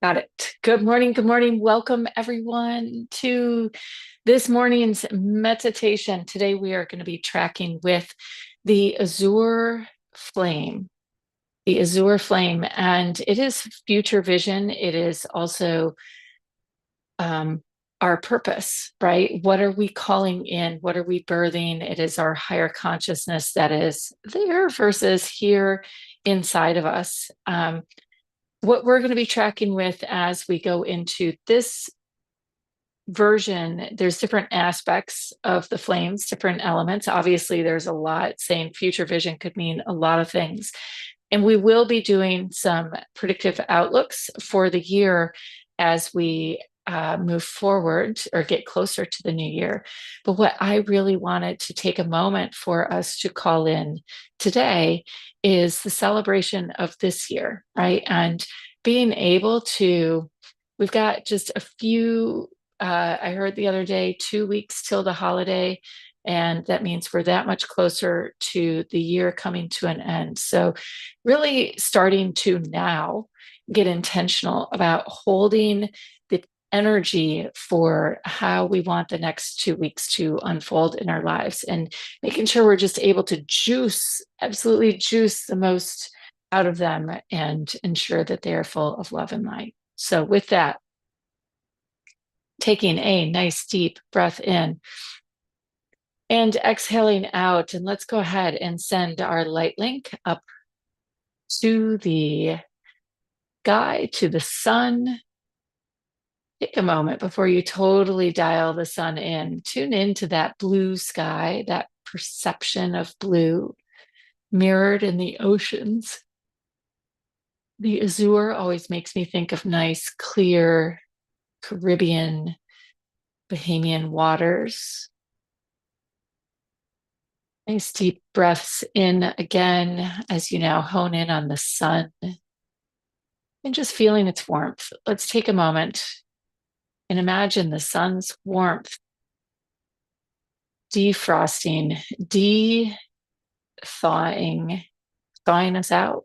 Got it. Good morning. Good morning. Welcome everyone to this morning's meditation. Today we are going to be tracking with the azure flame, and it is future vision. It is also um, our purpose, right? What are we calling in? What are we birthing? It is our higher consciousness that is there versus here inside of us. What we're going to be tracking with as we go into this version, there's different aspects of the flames, different elements. Obviously, there's a lot. Saying future vision could mean a lot of things. And we will be doing some predictive outlooks for the year as we move forward or get closer to the new year. But what I really wanted to take a moment for us to call in today is the celebration of this year, right? And being able to, we've got just a few, I heard the other day, 2 weeks till the holiday. And that means we're that much closer to the year coming to an end. So, really starting to now get intentional about holding the energy for how we want the next 2 weeks to unfold in our lives and making sure we're just able to absolutely juice the most out of them and ensure that they are full of love and light. So, with that, taking a nice deep breath in and exhaling out. And let's go ahead and send our light link up to the sky, to the sun. Take a moment before you totally dial the sun in. Tune into that blue sky, that perception of blue mirrored in the oceans. The azure always makes me think of nice, clear Caribbean, Bahamian waters. Nice deep breaths in again as you now hone in on the sun and just feeling its warmth. Let's take a moment and imagine the sun's warmth defrosting, de-thawing, thawing us out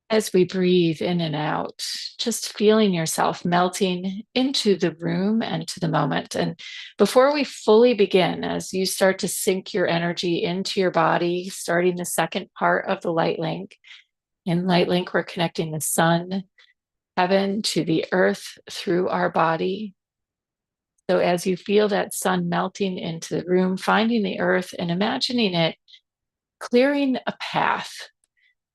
as we breathe in and out, just feeling yourself melting into the room and to the moment. And before we fully begin, as you start to sink your energy into your body, starting the second part of the light link, in light link, we're connecting the sun, heaven to the earth through our body. So as you feel that sun melting into the room, finding the earth and imagining it clearing a path,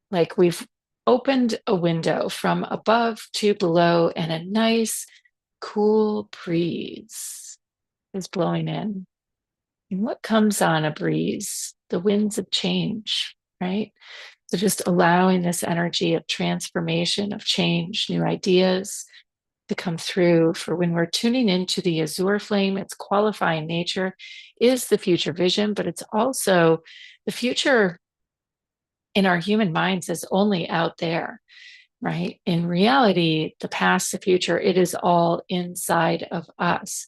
like we've opened a window from above to below, and a nice, cool breeze is blowing in. And what comes on a breeze? The winds of change, right? So just allowing this energy of transformation, of change, new ideas to come through. For when we're tuning into the azure flame, its qualifying nature is the future vision, but it's also the future in our human minds is only out there, right? In reality, the past, the future, it is all inside of us.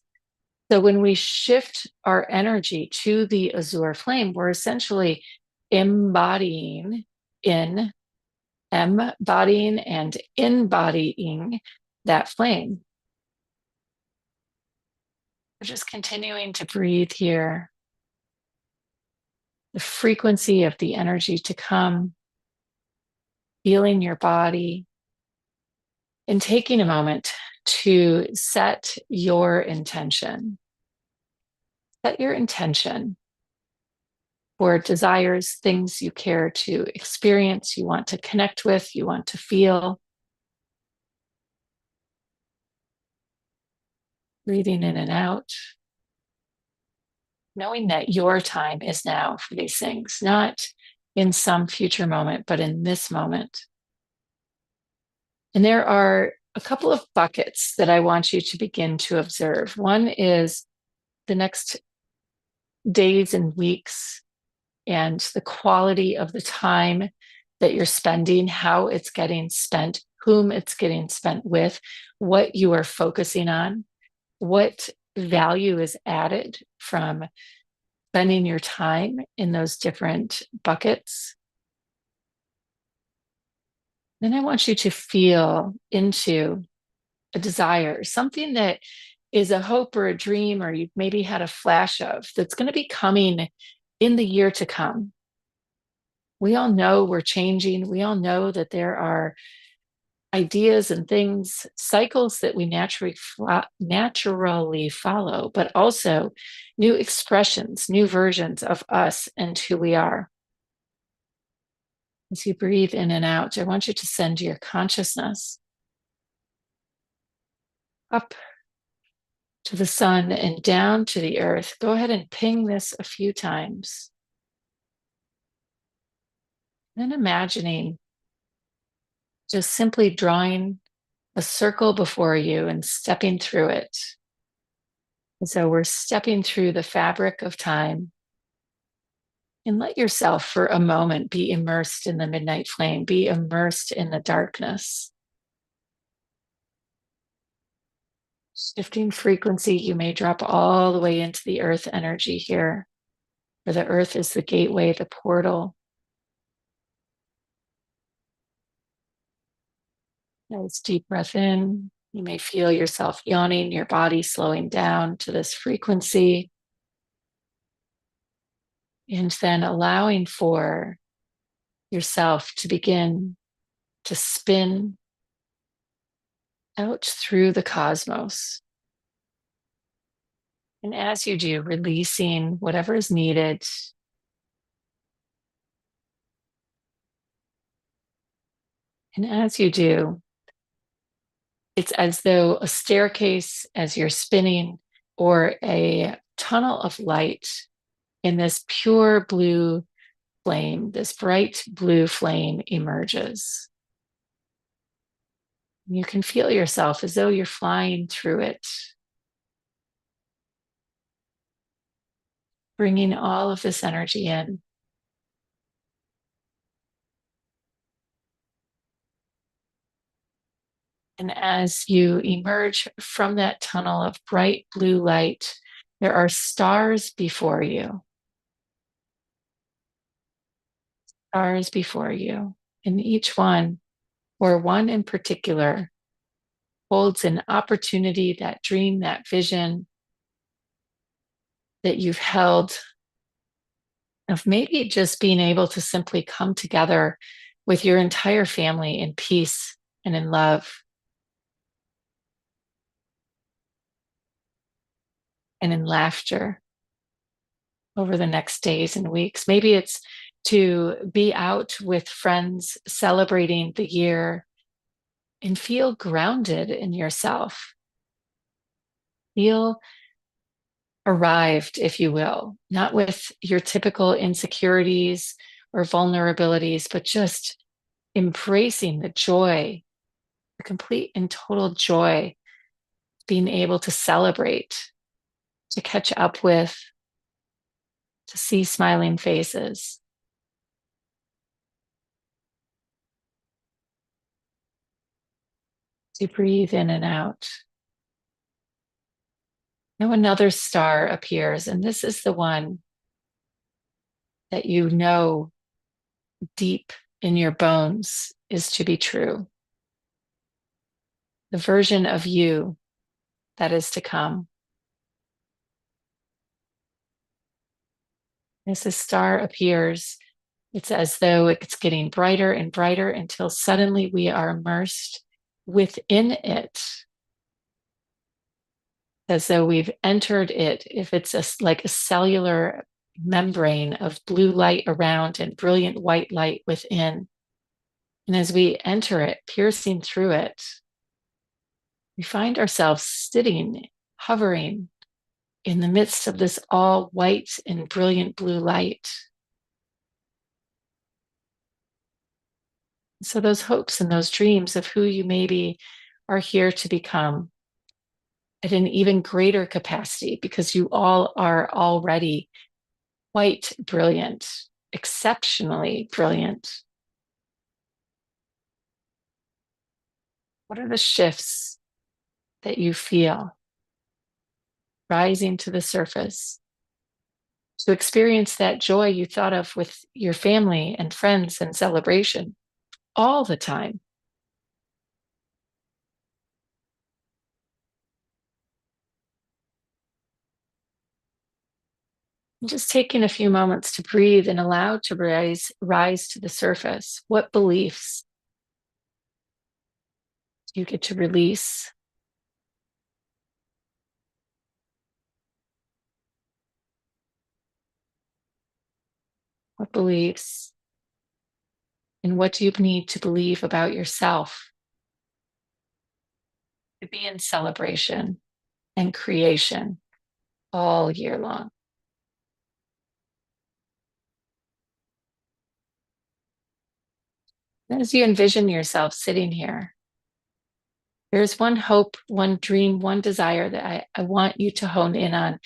So when we shift our energy to the azure flame, we're essentially embodying in embodying and embodying that flame. We're just continuing to breathe here. The frequency of the energy to come, feeling your body, and taking a moment to set your intention. Set your intention for desires, things you care to experience, you want to connect with, you want to feel. Breathing in and out. Knowing that your time is now for these things, not in some future moment, but in this moment. And there are a couple of buckets that I want you to begin to observe. One is the next days and weeks and the quality of the time that you're spending, how it's getting spent, whom it's getting spent with, what you are focusing on, what value is added from spending your time in those different buckets. Then I want you to feel into a desire, something that is a hope or a dream, or you've maybe had a flash of that's going to be coming in the year to come. We all know we're changing. We all know that there are ideas and things, cycles that we naturally follow, but also new expressions, new versions of us and who we are. As you breathe in and out, I want you to send your consciousness up to the sun and down to the earth. Go ahead and ping this a few times. Then imagining just simply drawing a circle before you and stepping through it. And so we're stepping through the fabric of time. And let yourself for a moment be immersed in the midnight flame, be immersed in the darkness. Shifting frequency, you may drop all the way into the earth energy here, where the earth is the gateway, the portal. Nice deep breath in. You may feel yourself yawning, your body slowing down to this frequency. And then allowing for yourself to begin to spin out through the cosmos. And as you do, releasing whatever is needed. And as you do, it's as though a staircase as you're spinning or a tunnel of light in this pure blue flame, this bright blue flame emerges. You can feel yourself as though you're flying through it, bringing all of this energy in. And as you emerge from that tunnel of bright blue light, there are stars before you. Stars before you. And each one, or one in particular, holds an opportunity, that dream, that vision that you've held of maybe just being able to simply come together with your entire family in peace and in love and in laughter over the next days and weeks. Maybe it's to be out with friends celebrating the year and feel grounded in yourself. Feel arrived, if you will, not with your typical insecurities or vulnerabilities, but just embracing the joy, the complete and total joy, being able to celebrate, to catch up with, to see smiling faces. To breathe in and out. Now another star appears, and this is the one that you know deep in your bones is to be true. The version of you that is to come. As the star appears, it's as though it's getting brighter and brighter until suddenly we are immersed within it, as though we've entered it. If it's like a cellular membrane of blue light around and brilliant white light within. And as we enter it, piercing through it, we find ourselves sitting, hovering in the midst of this all white and brilliant blue light. So those hopes and those dreams of who you maybe are here to become at an even greater capacity, because you all are already quite brilliant, exceptionally brilliant. What are the shifts that you feel rising to the surface to experience that joy you thought of with your family and friends and celebration all the time? Just taking a few moments to breathe and allow to rise to the surface. What beliefs do you get to release? What beliefs and what do you need to believe about yourself to be in celebration and creation all year long? As you envision yourself sitting here, there's one hope, one dream, one desire that I want you to hone in on.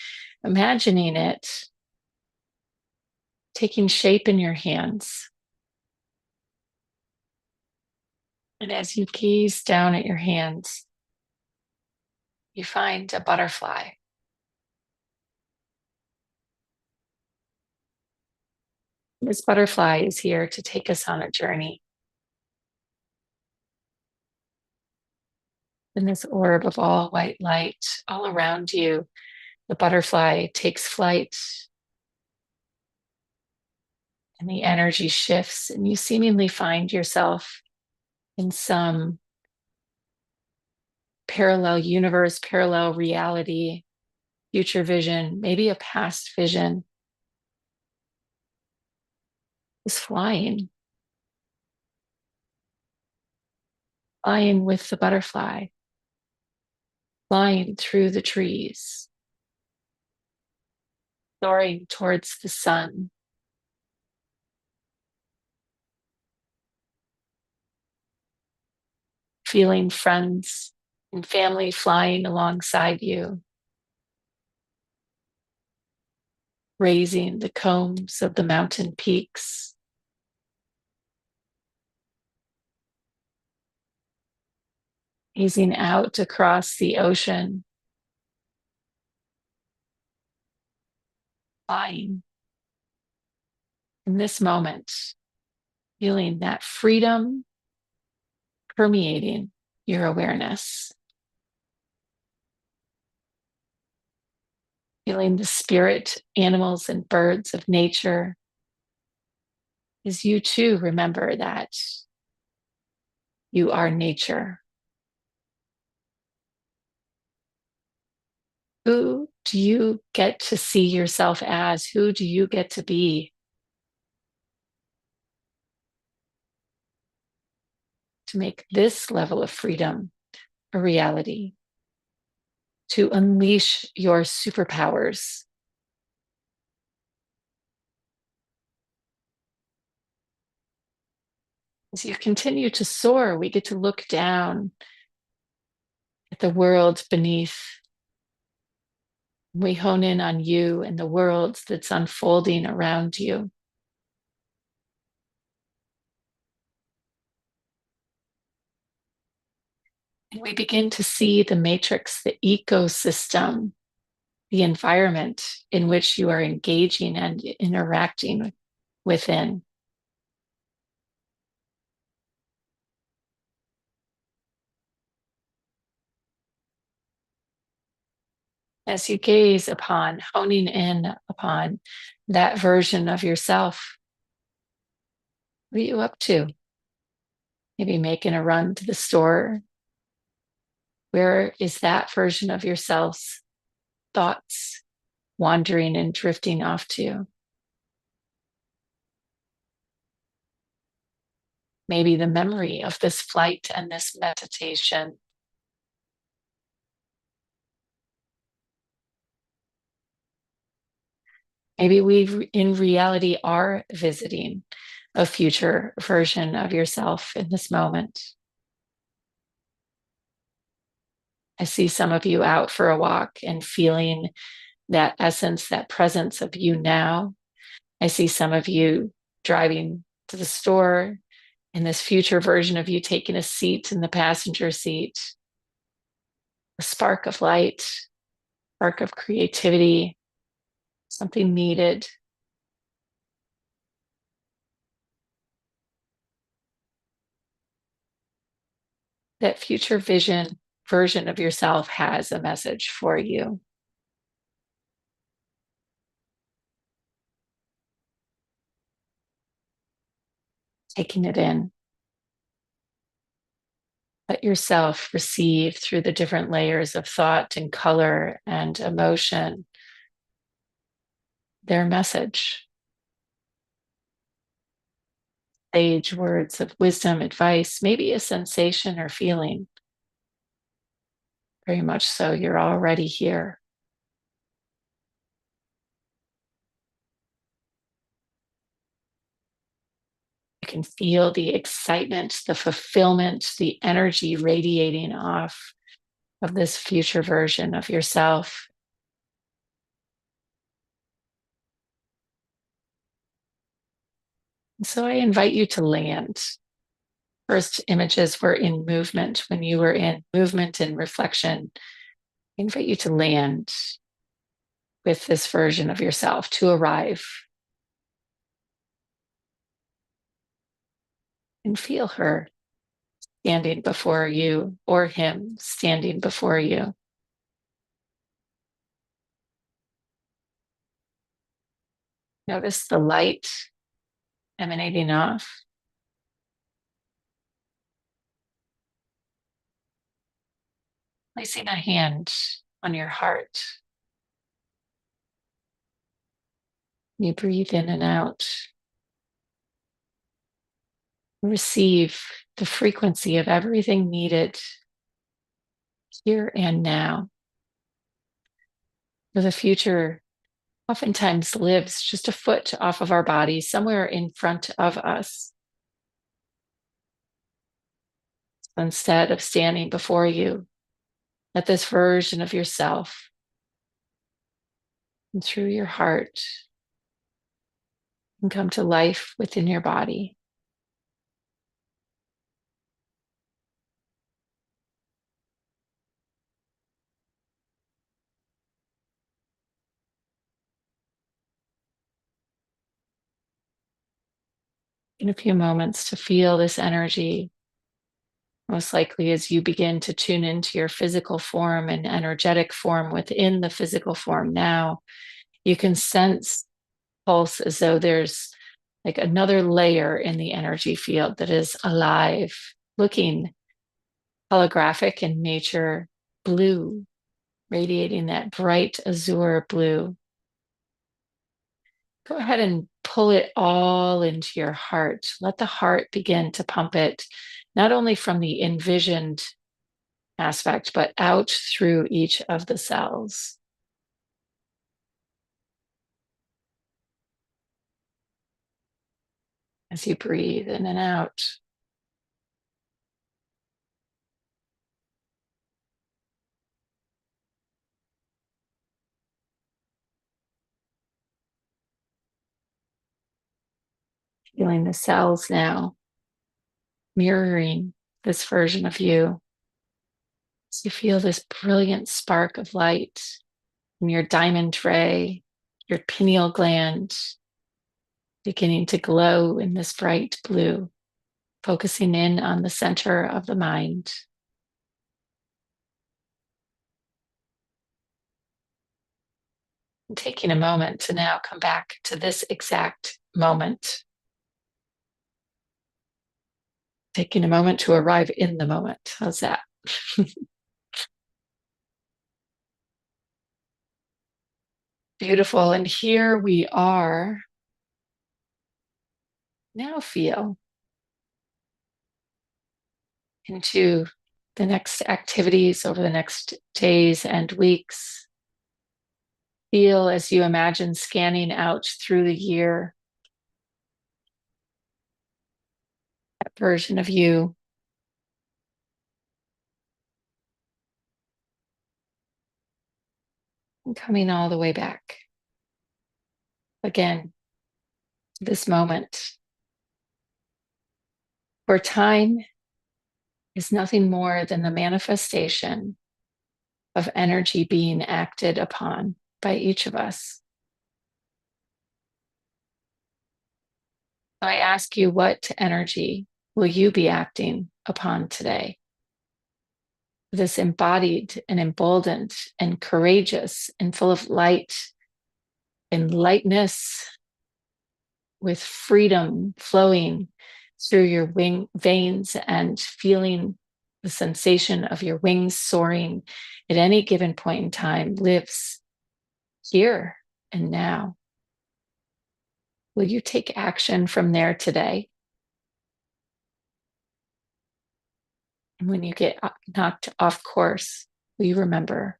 Imagining it taking shape in your hands. And as you gaze down at your hands, you find a butterfly. This butterfly is here to take us on a journey. In this orb of all white light all around you, the butterfly takes flight and the energy shifts, and you seemingly find yourself in some parallel universe, parallel reality, future vision, maybe a past vision, is flying with the butterfly, flying through the trees, soaring towards the sun, feeling friends and family flying alongside you, raising the combs of the mountain peaks, gazing out across the ocean, flying in this moment, feeling that freedom permeating your awareness, feeling the spirit, animals, and birds of nature as you too remember that you are nature. Who do you get to see yourself as? Who do you get to be to make this level of freedom a reality? To unleash your superpowers? As you continue to soar, we get to look down at the world beneath. We hone in on you and the world that's unfolding around you. And we begin to see the matrix, the ecosystem, the environment in which you are engaging and interacting within. As you gaze upon, honing in upon that version of yourself, what are you up to? Maybe making a run to the store. Where is that version of yourself's thoughts wandering and drifting off to? Maybe the memory of this flight and this meditation. Maybe we, in reality, are visiting a future version of yourself in this moment. I see some of you out for a walk and feeling that essence, that presence of you now. I see some of you driving to the store and this future version of you taking a seat in the passenger seat. A spark of light, spark of creativity, something needed. That future vision version of yourself has a message for you. taking it in. Let yourself receive through the different layers of thought and color and emotion their message. Sage words of wisdom, advice, maybe a sensation or feeling. Very much so, you're already here. You can feel the excitement, the fulfillment, the energy radiating off of this future version of yourself. And so I invite you to land. First images were in movement. When you were in movement and reflection, I invite you to land with this version of yourself, to arrive and feel her standing before you or him standing before you. Notice the light emanating off. Placing a hand on your heart. You breathe in and out. Receive the frequency of everything needed here and now. For the future oftentimes lives just a foot off of our body, somewhere in front of us. Instead of standing before you, let this version of yourself and through your heart and come to life within your body. In a few moments to feel this energy, most likely as you begin to tune into your physical form and energetic form within the physical form now, you can sense pulse as though there's like another layer in the energy field that is alive, looking holographic in nature, blue, radiating that bright azure blue. Go ahead and pull it all into your heart. Let the heart begin to pump it, not only from the envisioned aspect, but out through each of the cells. As you breathe in and out. Feeling the cells now mirroring this version of you. So you feel this brilliant spark of light in your diamond ray, your pineal gland beginning to glow in this bright blue, focusing in on the center of the mind. And taking a moment to now come back to this exact moment. Taking a moment to arrive in the moment. How's that? Beautiful. And here we are. Now feel into the next activities over the next days and weeks. Feel as you imagine scanning out through the year, that version of you. And coming all the way back. Again, this moment where time is nothing more than the manifestation of energy being acted upon by each of us. So I ask you, what energy will you be acting upon today? This embodied and emboldened and courageous and full of light and lightness, with freedom flowing through your wing veins and feeling the sensation of your wings soaring at any given point in time lives here and now. Will you take action from there today? And when you get knocked off course, will you remember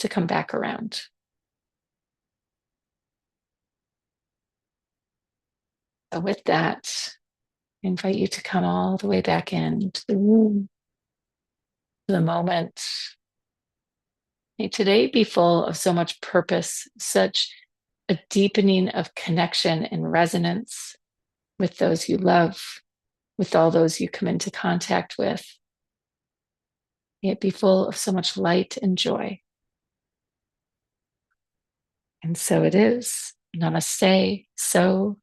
to come back around? So, with that, I invite you to come all the way back into the room, to the moment. May today be full of so much purpose, such a deepening of connection and resonance with those you love, with all those you come into contact with. May it be full of so much light and joy. And so it is. Namaste. So